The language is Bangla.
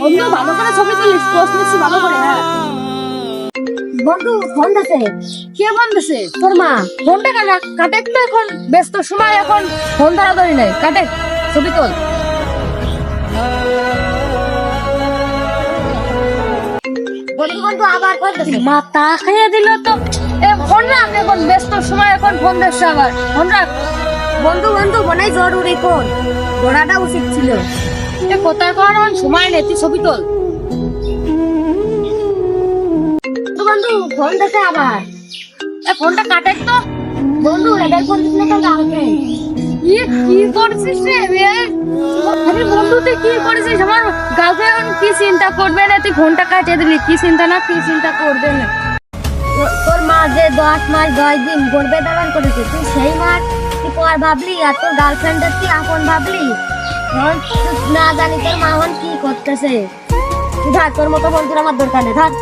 বন্ধু ভালো করে ছবি তুলিস, পোস্ট নিচ্ছি ভালো করে। হ্যাঁ বন্ধু ফোন দিছে। কে বলতেছে? তোর মা। ফোনটা কাটে তো, এখন ব্যস্ত সময়, এখন ফোন ধরাধরি নাই, কাটে ছবি তোল। বন্ধু বন্ধু আবার ফোন দিছে। মাথা খাইয়ে দিল তো। ফোন রাখ, এখন ব্যস্ত সময়, এখন ফোন দেখছে আবার, ফোন রাখ। বন্ধু বন্ধু মনে জরুরি ফোন ধরাটা উচিত ছিল। কোথায় কর, সময় নেই, তুই ছবি তোল। বন্ধু বন্ধু ফোন দিছে আবার। ফোনটা কাটে তো। বন্ধু এদের ফোন দিছে তো গার্লফ্রেন্ড। কি করছিস রে? আমি বন্ধু, তুই কি করেছিস? আমার গার্লফ্রেন্ড কি চিন্তা করবে না? তুই ফোনটা কাটিয়ে দিলি, কি চিন্তা না, কি চিন্তা করবে না। তোর মা যে 10 মাস 10 দিন গর্ভে ধারণ করেছে, তুই সেই মাস তুই পর ভাবলি আর তোর গার্লফ্রেন্ডের তুই আপন ভাবলি। না জানি তোর মা এখন কি করতেছে। তুই থাক, তোর মতো বন্ধুর আমার দরকার নেই, থাক।